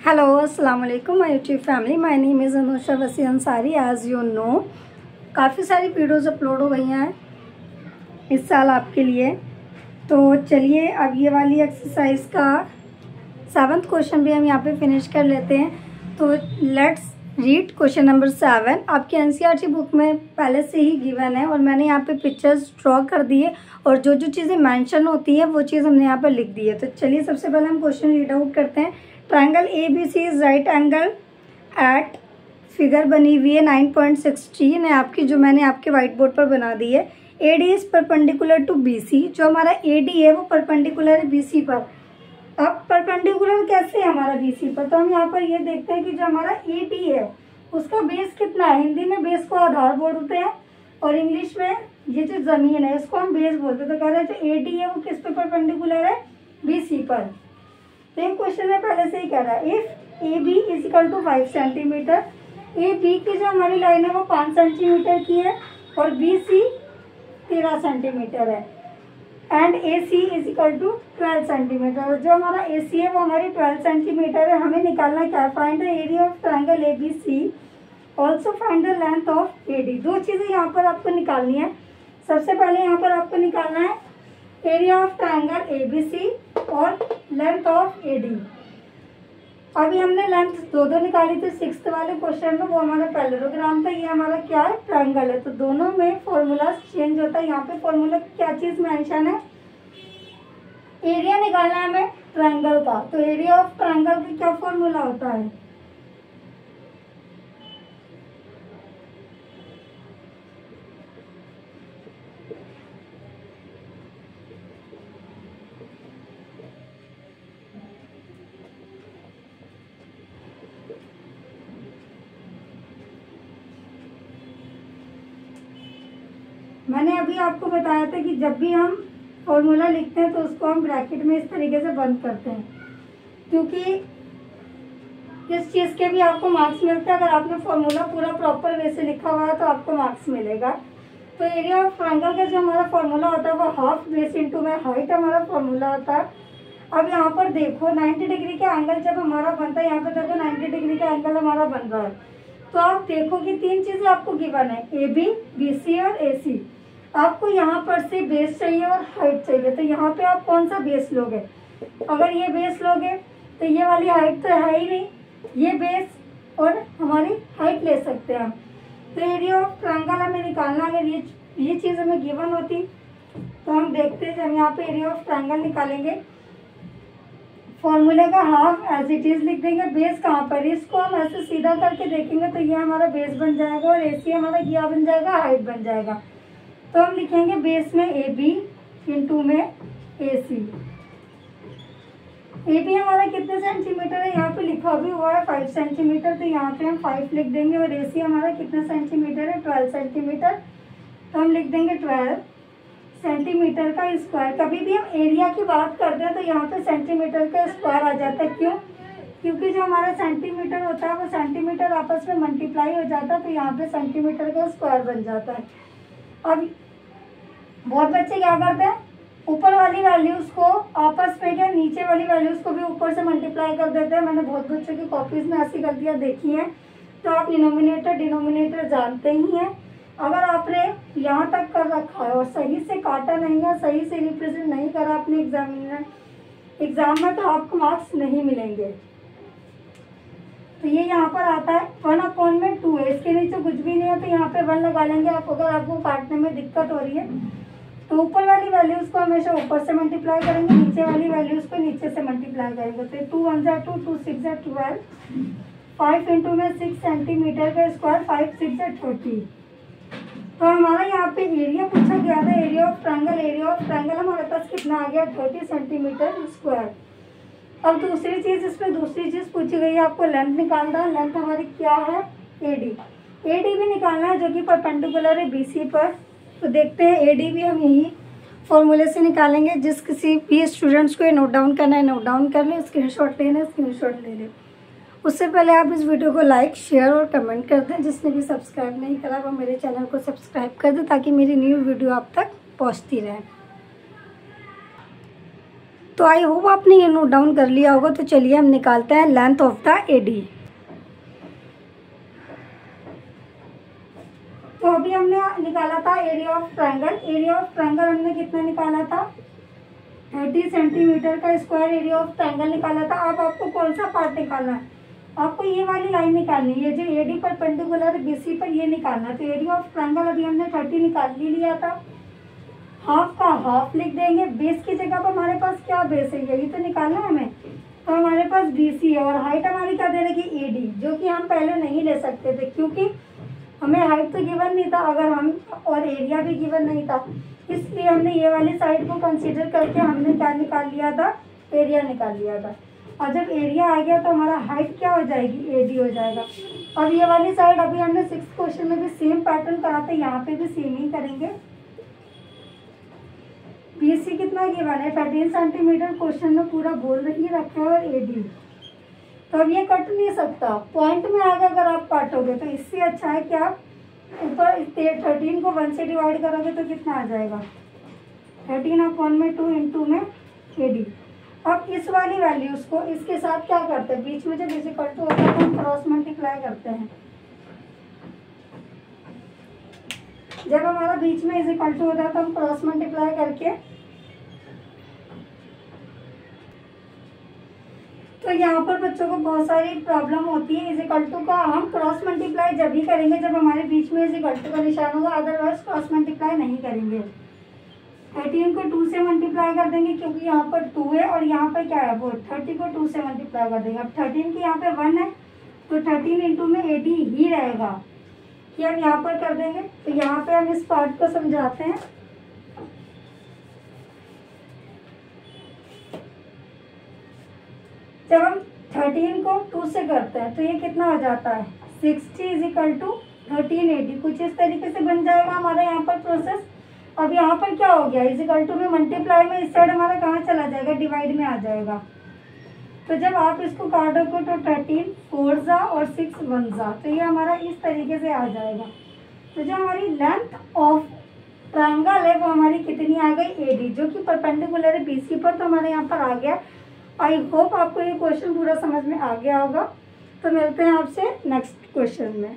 Hello अस्सलाम वालेकुम my YouTube family. My name is Anusha वसी अंसारी। एज़ यू नो काफ़ी सारी वीडियोज़ अपलोड हो गई हैं इस साल आपके लिए। तो चलिए अब ये वाली एक्सरसाइज का 7th क्वेश्चन भी हम यहाँ पे फिनिश कर लेते हैं। तो लेट्स रीड क्वेश्चन नंबर 7। आपकी एनसीईआरटी बुक में पहले से ही गिवन है और मैंने यहाँ पे पिक्चर्स ड्रॉ कर दिए और जो जो चीज़ें मेंशन होती है वो चीज़ हमने यहाँ पर लिख दी है। तो चलिए सबसे पहले हम क्वेश्चन रीड आउट करते हैं। Triangle ABC is right angle at, figure बनी हुई है 9.16 है आपकी, जो मैंने आपके व्हाइट बोर्ड पर बना दी है। AD is perpendicular to BC, जो हमारा AD है वो परपेंडिकुलर है BC पर। अब परपेंडिकुलर कैसे है हमारा BC पर, तो हम यहाँ पर ये देखते हैं कि जो हमारा AD है उसका बेस कितना है। हिंदी में बेस को आधार बोलते हैं और इंग्लिश में ये जो जमीन है इसको हम बेस बोलते हैं। तो कह रहे हैं जो AD है वो किस पे परपेंडिकुलर है, BC पर। तो ये क्वेश्चन में पहले से ही कह रहा है if AB is equal to 5 centimetre, AB की जो हमारी लाइन है वो 5 सेंटीमीटर की है और BC 13 सेंटीमीटर है and AC is equal to 12 centimetre. और जो हमारा AC है वो हमारी 12 सेंटीमीटर है। हमें निकालना क्या, find the area of triangle ABC, also find the length of AD। दो चीज़ें यहाँ पर आपको निकालनी है। सबसे पहले यहाँ पर आपको निकालना है एरिया ऑफ ट्रायंगल ABC और लेंथ ऑफ AD। अभी हमने लेंथ दो निकाली थी 6th वाले क्वेश्चन में, वो हमारा पैरेललोग्राम था। ये हमारा क्या है, ट्रायंगल है। तो दोनों में फॉर्मूला चेंज होता है। यहाँ पे फॉर्मूला क्या चीज मेंशन है, एरिया निकालना है हमें ट्रायंगल का। तो एरिया ऑफ ट्रायंगल का क्या फॉर्मूला होता है, मैंने अभी आपको बताया था कि जब भी हम फॉर्मूला लिखते हैं तो उसको हम ब्रैकेट में इस तरीके से बंद करते हैं, क्योंकि इस चीज़ के भी आपको मार्क्स मिलते हैं। अगर आपने फॉर्मूला पूरा प्रॉपर वे से लिखा हुआ है तो आपको मार्क्स मिलेगा। तो एरिया ऑफ ट्रायंगल का जो हमारा फॉर्मूला होता है वो हाफ बेस इंटू में हाइट हमारा फॉर्मूला होता है। अब यहाँ पर देखो 90 डिग्री का एंगल जब हमारा बनता है, यहाँ पे देखो 90 डिग्री का एंगल हमारा बन रहा है। तो आप देखो कि 3 चीज़ें आपको गिवन है, AB, BC और AC। आपको यहाँ पर से बेस चाहिए और हाइट चाहिए। तो यहाँ पे आप कौन सा बेस लोगे, अगर ये बेस लोगे तो ये वाली हाइट तो है ही नहीं, ये बेस और हमारी हाइट ले सकते हैं हम। तो एरिया ऑफ ट्रायंगल हमें निकालना, अगर ये चीज़ हमें गिवन होती तो हम देखते हैं। जब यहाँ पे एरिया ऑफ ट्रायंगल निकालेंगे फॉर्मूले का हाफ एज इट इज लिख देंगे। बेस कहाँ पर, इसको हम ऐसे सीधा करके देखेंगे तो ये हमारा बेस बन जाएगा और AC हमारा क्या बन जाएगा, हाइट बन जाएगा। तो हम लिखेंगे बेस में AB इंटू में AC। AB हमारा कितने सेंटीमीटर है, यहाँ पे लिखा भी हुआ है 5 सेंटीमीटर, तो यहाँ पे हम 5 लिख देंगे। और AC हमारा कितने सेंटीमीटर है, 12 सेंटीमीटर, तो हम लिख देंगे 12 सेंटीमीटर का स्क्वायर। कभी भी हम एरिया की बात करते हैं तो यहाँ पे सेंटीमीटर का स्क्वायर आ जाता है। क्यों, क्योंकि जो हमारा सेंटीमीटर होता है वो सेंटीमीटर आपस में मल्टीप्लाई हो जाता है, तो यहाँ पे सेंटीमीटर का स्क्वायर बन जाता है। अब बहुत बच्चे क्या करते हैं, ऊपर वाली वैल्यूज को आपस में क्या नीचे वाली वैल्यूज को भी ऊपर से मल्टीप्लाई कर देते हैं। मैंने बहुत बच्चों की कॉपीज में ऐसी गलतियाँ देखी हैं। तो आप डिनोमिनेटर डिनोमिनेटर जानते ही हैं। अगर आपने यहाँ तक कर रखा है और सही से काटा नहीं है, सही से रिप्रेजेंट नहीं करा अपने एग्जाम में, तो आपको मार्क्स नहीं मिलेंगे। तो ये यहाँ पर आता है 1/2 है, इसके नीचे कुछ भी नहीं है तो यहाँ पे 1 लगा लेंगे आप, अगर आपको काटने में दिक्कत हो रही है। तो ऊपर वाली वैल्यूज को हमेशा ऊपर से मल्टीप्लाई करेंगे, नीचे वाली वैल्यूज को नीचे से मल्टीप्लाई करेंगे। तो 2 1 2, 2 6 12, 5 इंटू में 6 सेंटीमीटर का स्क्वायर, 5 6 30। तो हमारा यहाँ पे एरिया पूछा गया था, area of triangle. Area of triangle हमारे पास कितना आ गया, 30 सेंटीमीटर स्क्वायर। अब दूसरी चीज़, इसमें दूसरी चीज़ पूछी गई है, आपको लेंथ निकालना है। लेंथ हमारी क्या है, AD भी निकालना है जो कि परपेंडिकुलर है BC पर। तो देखते हैं AD भी हम यही फॉर्मूले से निकालेंगे। जिस किसी भी स्टूडेंट्स को ये नोट डाउन करना है नोट डाउन कर ले, स्क्रीनशॉट लेना है स्क्रीनशॉट ले ले। उससे पहले आप इस वीडियो को लाइक शेयर और कमेंट कर दें। जिसने भी सब्सक्राइब नहीं करा वो मेरे चैनल को सब्सक्राइब कर दें ताकि मेरी न्यू वीडियो आप तक पहुंचती रहे। तो तो आई होप आपने ये नोट डाउन कर लिया होगा। तो चलिए हम निकालते हैं लेंथ ऑफ द एडी। तो अभी हमने निकाला था area of triangle. Area of triangle हमने कितना निकाला था, 30 सेंटीमीटर का स्क्वायर एरिया ऑफ ट्रायंगल निकाला था। अब आपको कौन सा पार्ट निकालना है, आपको ये वाली लाइन निकालनी है, जो एडी परपेंडिकुलर बीसी पर ये निकालना है। तो एरिया ऑफ ट्रायंगल अभी हमने 30 निकाल लिया था। हाफ का हाफ लिख देंगे। बेस की जगह पर हमारे पास क्या बेस है, यही तो निकालना है हमें। तो हमारे पास बीसी है और हाइट हमारी क्या दे रखी, एडी, जो कि हम पहले नहीं ले सकते थे क्योंकि हमें हाइट तो गिवन नहीं था अगर हम, और एरिया भी गिवन नहीं था, इसलिए हमने ये वाली साइड को कंसीडर करके हमने क्या निकाल लिया था, एरिया निकाल लिया था। और जब एरिया आ गया तो हमारा हाइट क्या हो जाएगी, एडी हो जाएगा। अब ये वाली साइड अभी हमने 6th क्वेश्चन में भी सेम पैटर्न करा था, यहाँ पे भी सेम ही करेंगे। बीसी कितना गिवन है, 13 सेंटीमीटर क्वेश्चन में पूरा बोल रही रखा है, और एडी। तो अब ये कट नहीं सकता, पॉइंट में आगे अगर आप काटोगे तो इससे अच्छा है कि आप ऊपर 13 को 1 से डिवाइड करोगे तो कितना आ जाएगा, 13/2 इंटू में एडी। अब इस वाली वैल्यूज को इसके साथ क्या करते हैं, बीच में जब इसे कट होता है तो हम क्रॉस मल्टीप्लाई करते हैं। जब हमारा बीच में इज इक्वल टू होता है तो हम क्रॉस मल्टीप्लाई करके, तो यहाँ पर बच्चों को बहुत सारी प्रॉब्लम होती है। इज इक्वल टू का हम क्रॉस मल्टीप्लाई जब ही करेंगे जब हमारे बीच में इज इक्वल टू का निशान होगा, अदरवाइज क्रॉस मल्टीप्लाई नहीं करेंगे। 18 को 2 से मल्टीप्लाई कर देंगे क्योंकि यहाँ पर 2 है और यहाँ पर क्या है, वो 30 को 2 से मल्टीप्लाई कर देंगे। अब 13 की यहाँ पे 1 है तो 13 इंटू में 80 ही रहेगा, कि हम यहाँ पर कर देंगे। तो यहाँ पे हम इस पार्ट को समझाते हैं। जब हम 13 को 2 से करते हैं तो ये कितना हो जाता है, 60 इज इक्वल टू 1380। कुछ इस तरीके से बन जाएगा हमारा यहाँ पर प्रोसेस। अब यहाँ पर क्या हो गया, इज इक्वल टू में मल्टीप्लाई में इस साइड हमारा कहाँ चला जाएगा, डिवाइड में आ जाएगा। तो जब आप इसको काटोगे तो 13 4 जा और 6 1 जा, तो ये हमारा इस तरीके से आ जाएगा। तो जो हमारी लेंथ ऑफ ट्रायंगल है वो हमारी कितनी आ गई, एडी, जो कि परपेंडिकुलर है बीसी पर। तो हमारे यहाँ पर आ गया। आई होप आपको ये क्वेश्चन पूरा समझ में आ गया होगा। तो मिलते हैं आपसे नेक्स्ट क्वेश्चन में।